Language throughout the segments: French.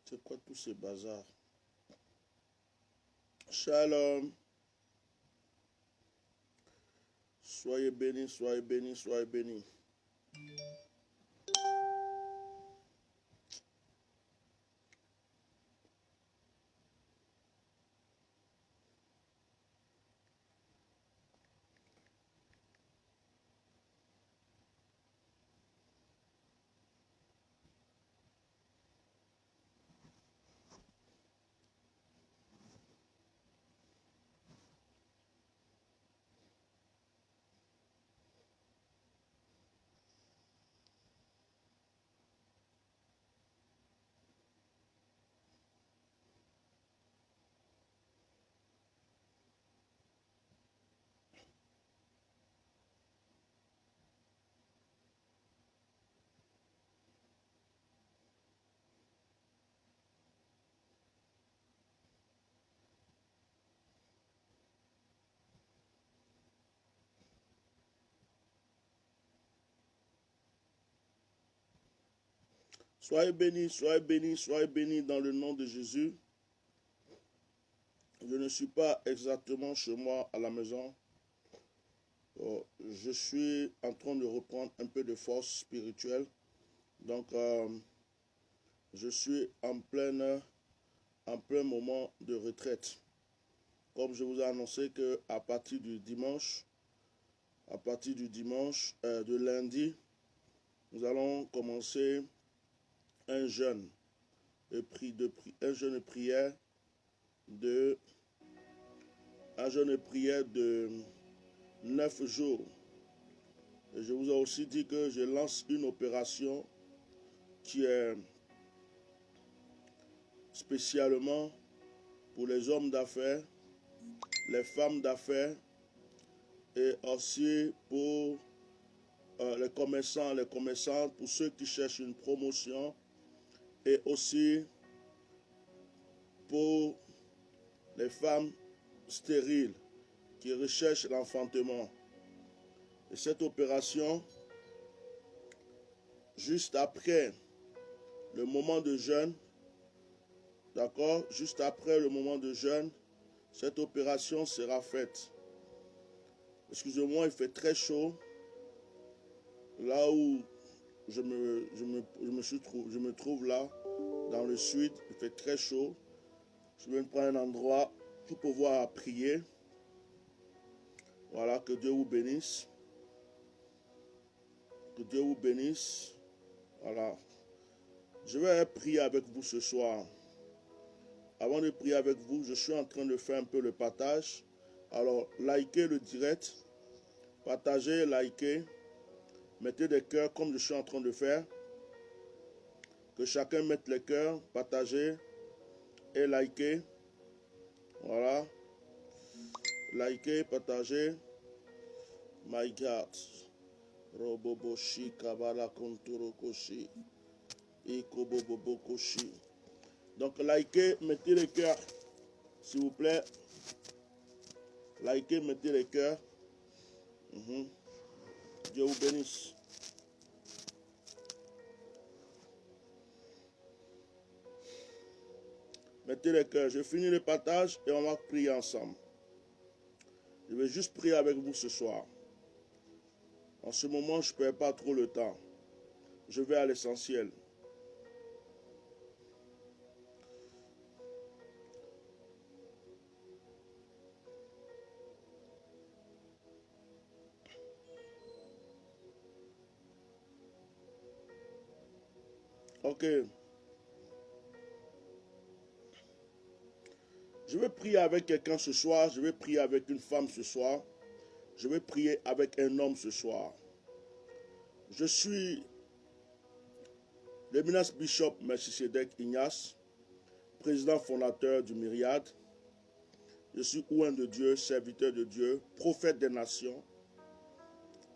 C'est quoi tous ces bazars? Shalom. Soyez bénis, soyez bénis, soyez bénis. Soyez bénis, soyez bénis, soyez bénis dans le nom de Jésus. Je ne suis pas exactement chez moi à la maison. Je suis en train de reprendre un peu de force spirituelle. Donc, je suis en plein moment de retraite. Comme je vous ai annoncé qu'à partir du dimanche, de lundi, nous allons commencer un jeûne de prière de 9 jours. Et je vous ai aussi dit que je lance une opération qui est spécialement pour les hommes d'affaires, les femmes d'affaires et aussi pour les commerçants, les commerçantes, pour ceux qui cherchent une promotion et aussi pour les femmes stériles qui recherchent l'enfantement. Et cette opération, juste après le moment de jeûne, d'accord, juste après le moment de jeûne, cette opération sera faite. Excusez-moi, il fait très chaud. Là où je me trouve là, dans le sud, il fait très chaud. Je vais prendre un endroit pour pouvoir prier. Voilà, que Dieu vous bénisse. Que Dieu vous bénisse. Voilà. Je vais prier avec vous ce soir. Avant de prier avec vous, je suis en train de faire un peu le partage. Alors, likez le direct. Partagez, likez. Mettez des cœurs comme je suis en train de faire. Que chacun mette les cœurs. Partagez et likez. Voilà. Likez, partagez. My God. Roboboshi kabala konturokoshi. Ikobobobokoshi. Donc likez, mettez les cœurs. S'il vous plaît. Likez, mettez les cœurs. Dieu vous bénisse. Mettez les cœurs. Je finis le partage et on va prier ensemble. Je vais juste prier avec vous ce soir. En ce moment, je ne perds pas trop le temps. Je vais à l'essentiel. Ok. Je vais prier avec quelqu'un ce soir. Je vais prier avec une femme ce soir. Je vais prier avec un homme ce soir. Je suis l'éminent Bishop Melchisedec Ignace, président fondateur du Myriade. Je suis oint de Dieu, serviteur de Dieu, prophète des nations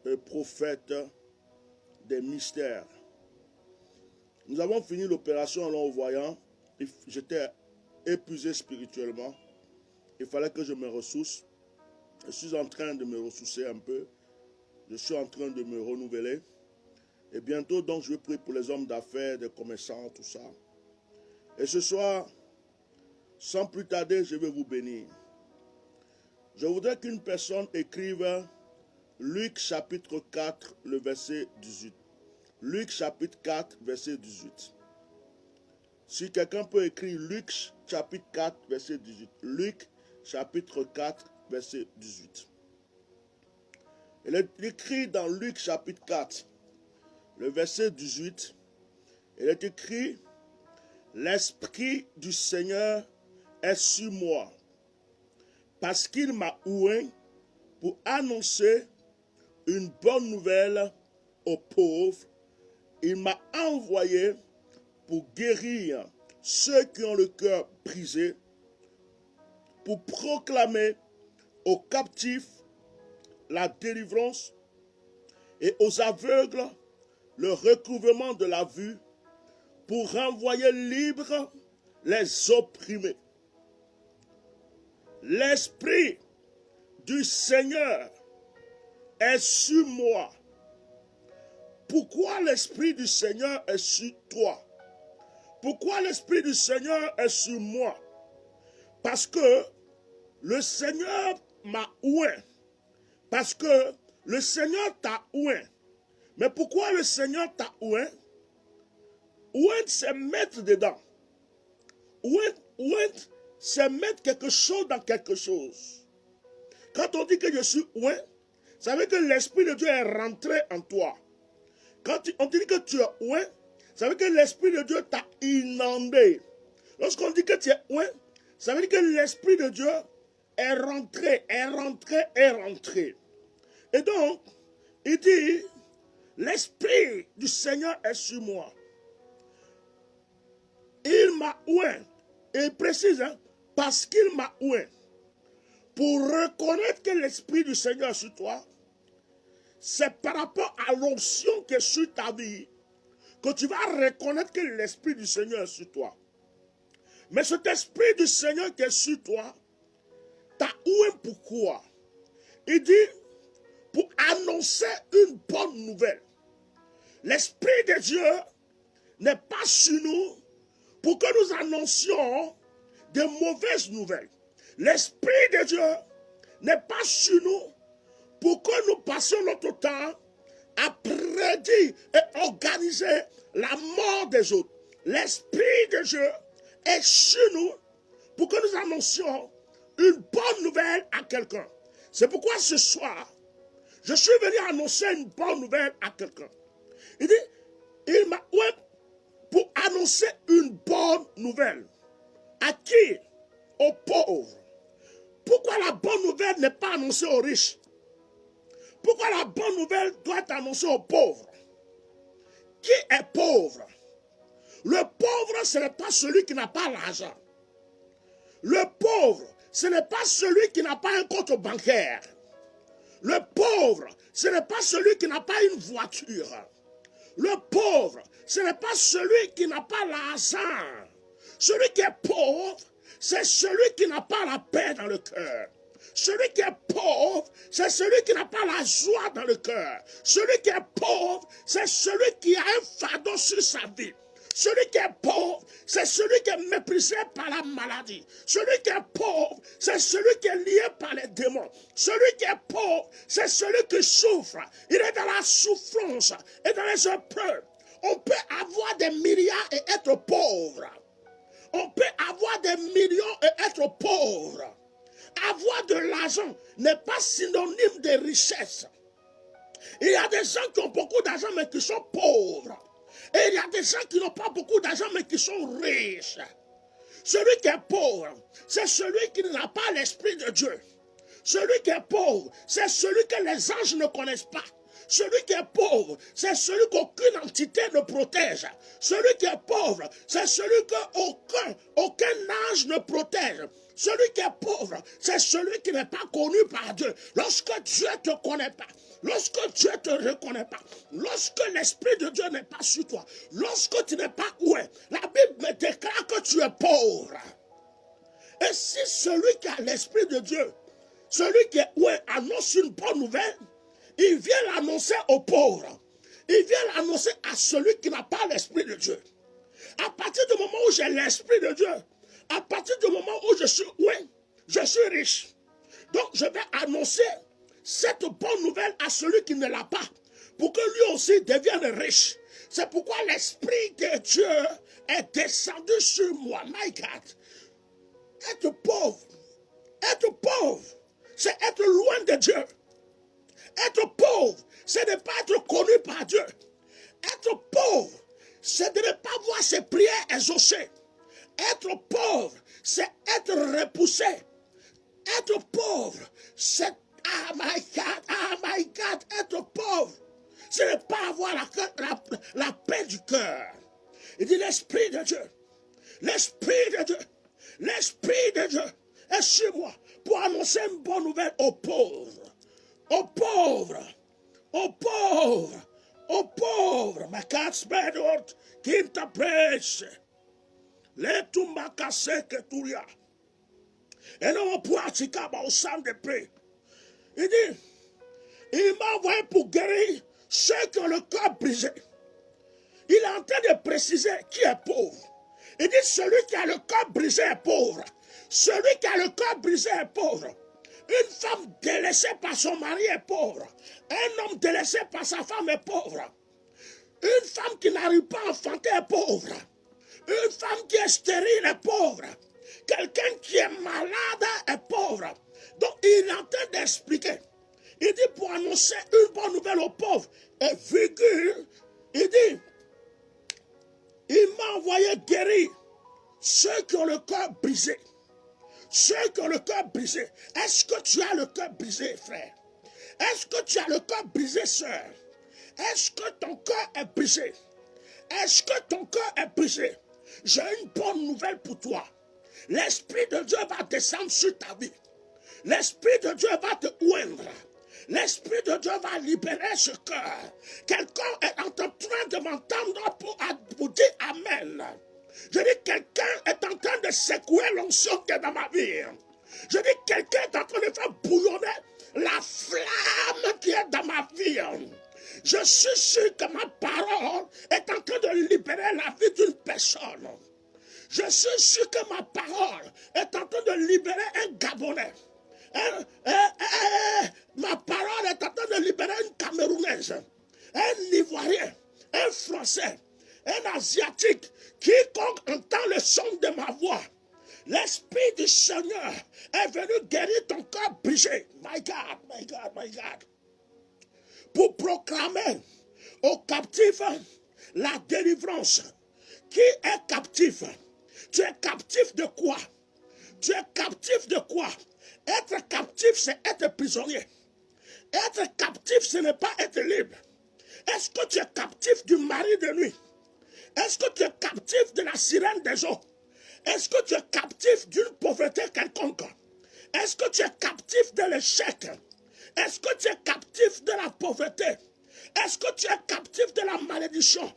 et prophète des mystères. Nous avons fini l'opération en l'envoyant. J'étais épuisé spirituellement. Il fallait que je me ressource. Je suis en train de me ressourcer un peu. Je suis en train de me renouveler. Et bientôt, donc, je vais prier pour les hommes d'affaires, des commerçants, tout ça. Et ce soir, sans plus tarder, je vais vous bénir. Je voudrais qu'une personne écrive Luc chapitre 4, le verset 18. Luc chapitre 4, verset 18. Si quelqu'un peut écrire Luc chapitre 4, verset 18. Luc chapitre 4, verset 18. Il est écrit dans Luc chapitre 4, le verset 18. Il est écrit: l'Esprit du Seigneur est sur moi, parce qu'il m'a oint pour annoncer une bonne nouvelle aux pauvres. Il m'a envoyé pour guérir ceux qui ont le cœur brisé, pour proclamer aux captifs la délivrance et aux aveugles le recouvrement de la vue, pour renvoyer libres les opprimés. L'Esprit du Seigneur est sur moi. Pourquoi l'Esprit du Seigneur est sur toi? Pourquoi l'Esprit du Seigneur est sur moi? Parce que le Seigneur m'a oint. Parce que le Seigneur t'a oint. Mais pourquoi le Seigneur t'a oint? Oint, c'est mettre dedans. Oint, c'est mettre quelque chose dans quelque chose. Quand on dit que je suis oint, ça veut dire que l'Esprit de Dieu est rentré en toi. Quand on dit que tu es oint, ça veut dire que l'Esprit de Dieu t'a inondé. Lorsqu'on dit que tu es oint, ça veut dire que l'Esprit de Dieu est rentré, est rentré, est rentré. Et donc, il dit, l'Esprit du Seigneur est sur moi. Il m'a oint. Et il précise, parce qu'il m'a oint. Pour reconnaître que l'Esprit du Seigneur est sur toi, c'est par rapport à l'onction qui est sur ta vie que tu vas reconnaître que l'Esprit du Seigneur est sur toi. Mais cet Esprit du Seigneur qui est sur toi, t'as oint pourquoi? Il dit, pour annoncer une bonne nouvelle. L'Esprit de Dieu n'est pas sur nous pour que nous annoncions de mauvaises nouvelles. L'Esprit de Dieu n'est pas sur nous pour que nous passions notre temps à prédire et organiser la mort des autres. L'Esprit de Dieu est sur nous pour que nous annoncions une bonne nouvelle à quelqu'un. C'est pourquoi ce soir, je suis venu annoncer une bonne nouvelle à quelqu'un. Il dit, il m'a oint pour annoncer une bonne nouvelle. À qui? Aux pauvres. Pourquoi la bonne nouvelle n'est pas annoncée aux riches? Pourquoi la bonne nouvelle doit être annoncée aux pauvres? Qui est pauvre? Le pauvre, ce n'est pas celui qui n'a pas l'argent. Le pauvre, ce n'est pas celui qui n'a pas un compte bancaire. Le pauvre, ce n'est pas celui qui n'a pas une voiture. Le pauvre, ce n'est pas celui qui n'a pas l'argent. Celui qui est pauvre, c'est celui qui n'a pas la paix dans le cœur. Celui qui est pauvre, c'est celui qui n'a pas la joie dans le cœur. Celui qui est pauvre, c'est celui qui a un fardeau sur sa vie. Celui qui est pauvre, c'est celui qui est méprisé par la maladie. Celui qui est pauvre, c'est celui qui est lié par les démons. Celui qui est pauvre, c'est celui qui souffre. Il est dans la souffrance et dans les épreuves. On peut avoir des milliards et être pauvre. On peut avoir des millions et être pauvre. Avoir de l'argent n'est pas synonyme de richesse. Il y a des gens qui ont beaucoup d'argent mais qui sont pauvres. Et il y a des gens qui n'ont pas beaucoup d'argent mais qui sont riches. Celui qui est pauvre, c'est celui qui n'a pas l'Esprit de Dieu. Celui qui est pauvre, c'est celui que les anges ne connaissent pas. Celui qui est pauvre, c'est celui qu'aucune entité ne protège. Celui qui est pauvre, c'est celui qu'aucun ange ne protège. Celui qui est pauvre, c'est celui qui n'est pas connu par Dieu. Lorsque Dieu ne te connaît pas, lorsque Dieu ne te reconnaît pas, lorsque l'Esprit de Dieu n'est pas sur toi, lorsque tu n'es pas oué, la Bible me déclare que tu es pauvre. Et si celui qui a l'Esprit de Dieu, celui qui est oué, annonce une bonne nouvelle, il vient l'annoncer aux pauvres. Il vient l'annoncer à celui qui n'a pas l'Esprit de Dieu. À partir du moment où j'ai l'Esprit de Dieu, à partir du moment où je suis riche. Donc je vais annoncer cette bonne nouvelle à celui qui ne l'a pas, pour que lui aussi devienne riche. C'est pourquoi l'Esprit de Dieu est descendu sur moi. My God. Être pauvre, c'est être loin de Dieu. Être pauvre, c'est ne pas être connu par Dieu. Être pauvre, c'est de ne pas voir ses prières exaucées. Être pauvre, c'est être repoussé. Être pauvre, c'est, ah my God, être pauvre, c'est ne pas avoir la paix du cœur. Il dit l'Esprit de Dieu, l'Esprit de Dieu, l'Esprit de Dieu est sur moi pour annoncer une bonne nouvelle aux pauvres, aux pauvres, aux pauvres, aux pauvres. Ma carte bedort, qui t'apprécie. Les tumbakase que turia. Et non, pour Atikaba au centre de paix. Il dit, il m'a envoyé pour guérir ceux qui ont le cœur brisé. Il est en train de préciser qui est pauvre. Il dit, celui qui a le cœur brisé est pauvre. Celui qui a le cœur brisé est pauvre. Une femme délaissée par son mari est pauvre. Un homme délaissé par sa femme est pauvre. Une femme qui n'arrive pas à enfanter est pauvre. Une femme qui est stérile est pauvre. Quelqu'un qui est malade est pauvre. Donc il est en train d'expliquer. Il dit pour annoncer une bonne nouvelle aux pauvres. Et figure, il dit, il m'a envoyé guérir ceux qui ont le cœur brisé. Ceux qui ont le cœur brisé. Est-ce que tu as le cœur brisé, frère? Est-ce que tu as le cœur brisé, sœur? Est-ce que ton cœur est brisé? Est-ce que ton cœur est brisé? J'ai une bonne nouvelle pour toi. L'Esprit de Dieu va descendre sur ta vie. L'Esprit de Dieu va te oindre. L'Esprit de Dieu va libérer ce cœur. Quelqu'un est en train de m'entendre pour dire Amen. Je dis quelqu'un est en train de secouer l'onction qui est dans ma vie. Je dis quelqu'un est en train de faire bouillonner la flamme qui est dans ma vie. Je suis sûr que ma parole est en train de libérer la vie d'une personne. Je suis sûr que ma parole est en train de libérer un Gabonais. Ma parole est en train de libérer une Camerounaise, un Ivoirien, un Français, un Asiatique. Quiconque entend le son de ma voix, l'Esprit du Seigneur est venu guérir ton cœur brisé. My God, my God, my God. Pour proclamer aux captifs la délivrance. Qui est captif? Tu es captif de quoi? Tu es captif de quoi? Être captif, c'est être prisonnier. Être captif, ce n'est pas être libre. Est-ce que tu es captif du mari de nuit? Est-ce que tu es captif de la sirène des eaux? Est-ce que tu es captif d'une pauvreté quelconque? Est-ce que tu es captif de l'échec? Est-ce que tu es captif de la pauvreté? Est-ce que tu es captif de la malédiction?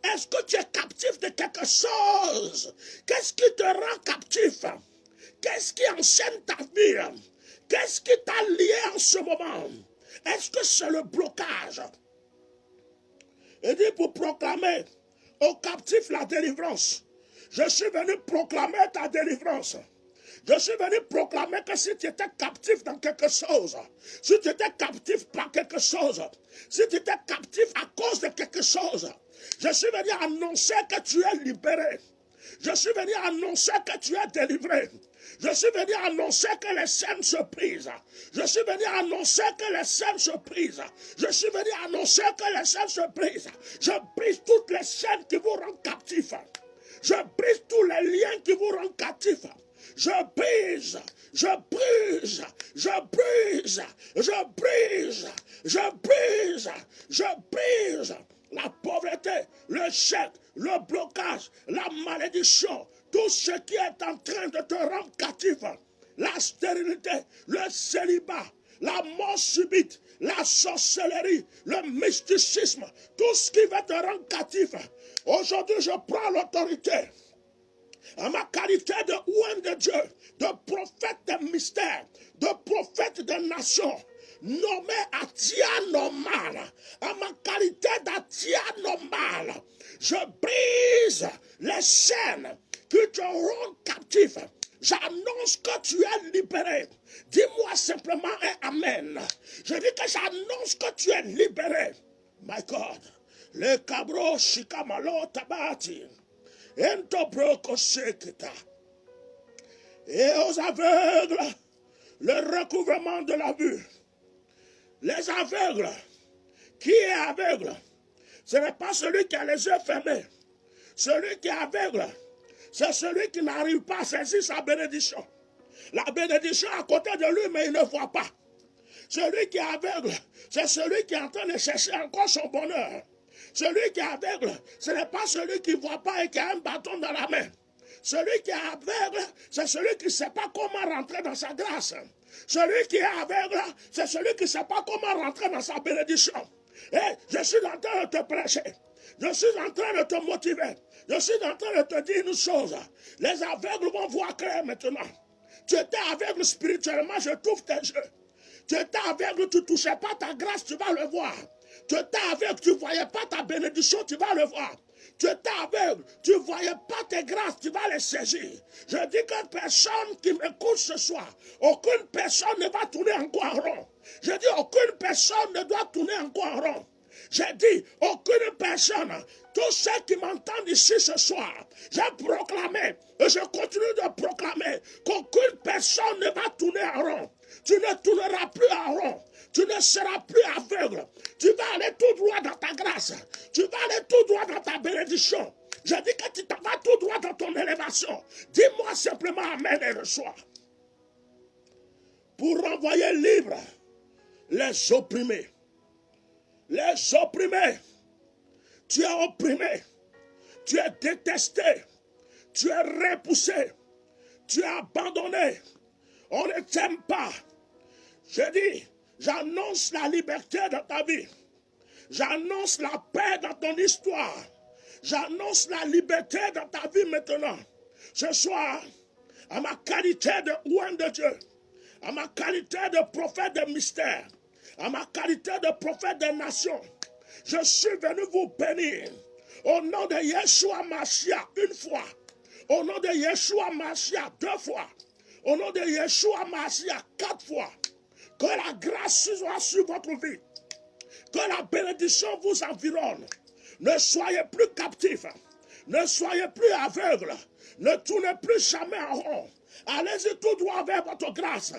Est-ce que tu es captif de quelque chose? Qu'est-ce qui te rend captif? Qu'est-ce qui enchaîne ta vie? Qu'est-ce qui t'a lié en ce moment? Est-ce que c'est le blocage? Il dit pour proclamer aux captifs la délivrance. Je suis venu proclamer ta délivrance. Je suis venu proclamer que si tu étais captif dans quelque chose, si tu étais captif par quelque chose, si tu étais captif à cause de quelque chose, je suis venu annoncer que tu es libéré. Je suis venu annoncer que tu es délivré. Je suis venu annoncer que les chaînes se brisent. Je suis venu annoncer que les chaînes se brisent. Je suis venu annoncer que les chaînes se brisent. Je brise toutes les chaînes qui vous rendent captifs. Je brise tous les liens qui vous rendent captifs. Je brise, je brise, je brise, je brise, je brise, je brise la pauvreté, le chèque, le blocage, la malédiction, tout ce qui est en train de te rendre captif, la stérilité, le célibat, la mort subite, la sorcellerie, le mysticisme, tout ce qui va te rendre captif. Aujourd'hui, je prends l'autorité à ma qualité de oint de Dieu, de prophète des mystères, de prophète des nations, nommé Atianomal, à ma qualité d'Atianomal, je brise les chaînes qui te rendent captif. J'annonce que tu es libéré. Dis-moi simplement un amen. Je dis que j'annonce que tu es libéré. My God. Le cabro shikamalo tabati. Ento broko sekita. Et aux aveugles, le recouvrement de la vue. Les aveugles. Qui est aveugle? Ce n'est pas celui qui a les yeux fermés. Celui qui est aveugle, c'est celui qui n'arrive pas à saisir sa bénédiction. La bénédiction est à côté de lui, mais il ne voit pas. Celui qui est aveugle, c'est celui qui est en train de chercher encore son bonheur. Celui qui est aveugle, ce n'est pas celui qui ne voit pas et qui a un bâton dans la main. Celui qui est aveugle, c'est celui qui ne sait pas comment rentrer dans sa grâce. Celui qui est aveugle, c'est celui qui ne sait pas comment rentrer dans sa bénédiction. Et je suis en train de te prêcher. Je suis en train de te motiver. Je suis en train de te dire une chose. Les aveugles vont voir clair maintenant. Tu étais aveugle spirituellement, je trouve tes yeux. Tu étais aveugle, tu ne touchais pas ta grâce, tu vas le voir. Tu étais aveugle, tu ne voyais pas ta bénédiction, tu vas le voir. Tu étais aveugle, tu ne voyais pas tes grâces, tu vas les saisir. Je dis que personne qui m'écoute ce soir, aucune personne ne va tourner encore en rond. Je dis aucune personne ne doit tourner encore en rond. J'ai dit, aucune personne, tous ceux qui m'entendent ici ce soir, j'ai proclamé, et je continue de proclamer, qu'aucune personne ne va tourner en rond. Tu ne tourneras plus en rond. Tu ne seras plus aveugle. Tu vas aller tout droit dans ta grâce. Tu vas aller tout droit dans ta bénédiction. Je dis que tu t'en vas tout droit dans ton élévation. Dis-moi simplement amen et reçois. Pour renvoyer libre les opprimés. Les opprimés. Tu es opprimé. Tu es détesté. Tu es repoussé. Tu es abandonné. On ne t'aime pas. Je dis, j'annonce la liberté dans ta vie. J'annonce la paix dans ton histoire. J'annonce la liberté dans ta vie maintenant. Ce soir, à ma qualité de oint de Dieu, à ma qualité de prophète de mystère, à ma qualité de prophète des nations, je suis venu vous bénir. Au nom de Yeshua Mashiach, une fois. Au nom de Yeshua Mashiach, 2 fois. Au nom de Yeshua Mashiach, 4 fois. Que la grâce soit sur votre vie. Que la bénédiction vous environne. Ne soyez plus captifs. Ne soyez plus aveugles. Ne tournez plus jamais en rond. Allez-y tout droit vers votre grâce.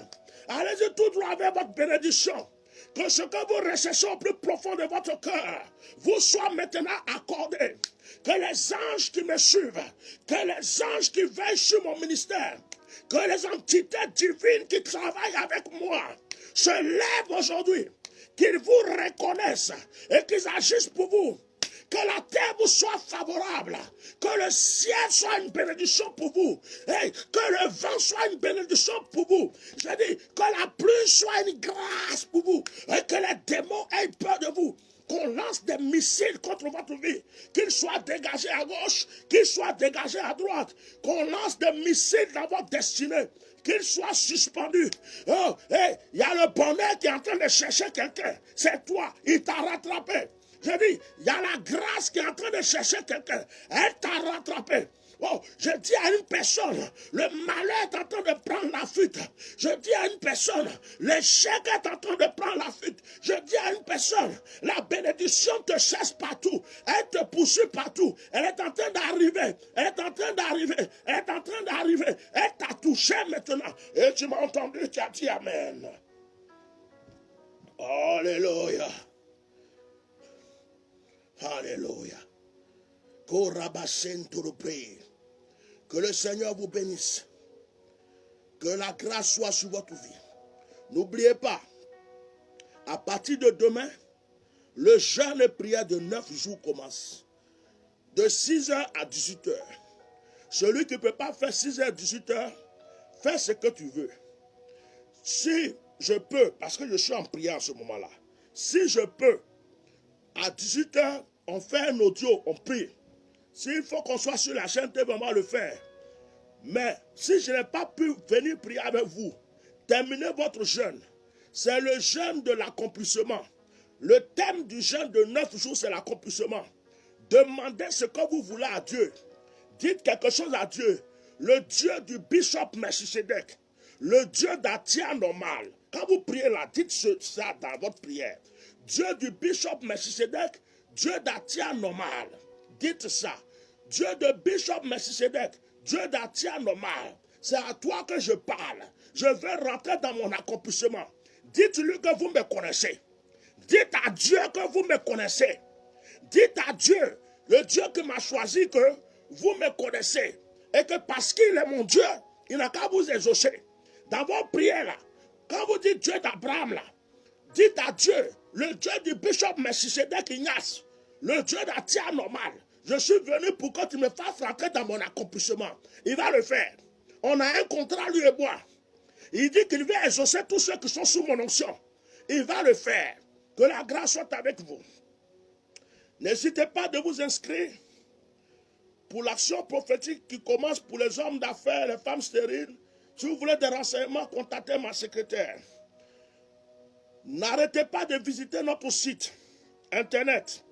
Allez-y tout droit vers votre bénédiction. Que ce que vous recherchez au plus profond de votre cœur vous soit maintenant accordé. Que les anges qui me suivent, que les anges qui veillent sur mon ministère, que les entités divines qui travaillent avec moi se lèvent aujourd'hui, qu'ils vous reconnaissent et qu'ils agissent pour vous. Que la terre vous soit favorable. Que le ciel soit une bénédiction pour vous. Et que le vent soit une bénédiction pour vous. Je dis que la pluie soit une grâce pour vous. Et que les démons aient peur de vous. Qu'on lance des missiles contre votre vie. Qu'ils soient dégagés à gauche, qu'ils soient dégagés à droite. Qu'on lance des missiles dans votre destinée. Qu'il soit suspendu. Oh, hey, il y a le bonheur qui est en train de chercher quelqu'un. C'est toi, il t'a rattrapé. Je dis, il y a la grâce qui est en train de chercher quelqu'un. Elle t'a rattrapé. Oh, je dis à une personne, le malheur est en train de prendre la fuite. Je dis à une personne, l'échec est en train de prendre la fuite. Je dis à une personne, la bénédiction te cherche partout. Elle te poursuit partout. Elle est en train d'arriver. Elle est en train d'arriver. Elle est en train d'arriver. Elle t'a touché maintenant. Et tu m'as entendu, tu as dit amen. Alléluia. Alléluia. Que le Seigneur vous bénisse. Que la grâce soit sur votre vie. N'oubliez pas, à partir de demain, le jeûne et prière de 9 jours commence. De 6h à 18h. Celui qui ne peut pas faire 6h à 18h, fais ce que tu veux. Si je peux, parce que je suis en prière à ce moment-là, si je peux, à 18h, on fait un audio, on prie. S'il faut qu'on soit sur la chaîne TV, on va le faire. Mais si je n'ai pas pu venir prier avec vous, terminez votre jeûne. C'est le jeûne de l'accomplissement. Le thème du jeûne de 9 jours, c'est l'accomplissement. Demandez ce que vous voulez à Dieu. Dites quelque chose à Dieu. Le Dieu du bishop Melchisedec, le Dieu d'Atia normal. Quand vous priez là, dites ça dans votre prière. Dieu du bishop Melchisedec, Dieu d'Atia normal. Dites ça. Dieu de bishop Melchisedec, Dieu d'Atia normal. C'est à toi que je parle. Je vais rentrer dans mon accomplissement. Dites-lui que vous me connaissez. Dites à Dieu que vous me connaissez. Dites à Dieu, le Dieu qui m'a choisi, que vous me connaissez. Et que parce qu'il est mon Dieu, il n'a qu'à vous exaucer. Dans vos prières là, quand vous dites Dieu d'Abraham là, dites à Dieu, le Dieu du bishop Melchisedec Ignace, le Dieu d'Atia normal, je suis venu pour que tu me fasses rentrer dans mon accomplissement. Il va le faire. On a un contrat, lui et moi. Il dit qu'il va exaucer tous ceux qui sont sous mon onction. Il va le faire. Que la grâce soit avec vous. N'hésitez pas de vous inscrire pour l'action prophétique qui commence pour les hommes d'affaires, les femmes stériles. Si vous voulez des renseignements, contactez ma secrétaire. N'arrêtez pas de visiter notre site internet.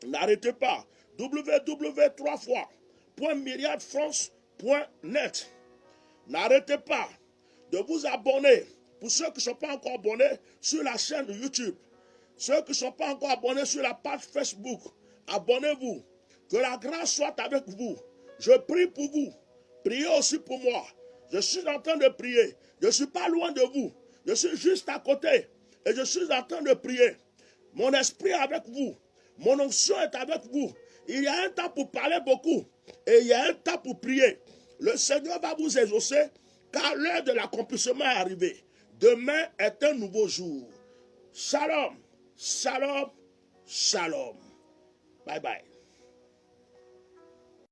N'arrêtez pas. www.myriadefrance.net. N'arrêtez pas de vous abonner. Pour ceux qui ne sont pas encore abonnés sur la chaîne YouTube, ceux qui ne sont pas encore abonnés sur la page Facebook, abonnez-vous. Que la grâce soit avec vous. Je prie pour vous. Priez aussi pour moi. Je suis en train de prier. Je ne suis pas loin de vous. Je suis juste à côté. Et je suis en train de prier. Mon esprit est avec vous. Mon onction est avec vous. Il y a un temps pour parler beaucoup. Et il y a un temps pour prier. Le Seigneur va vous exaucer, car l'heure de l'accomplissement est arrivée. Demain est un nouveau jour. Shalom, shalom, shalom. Bye bye.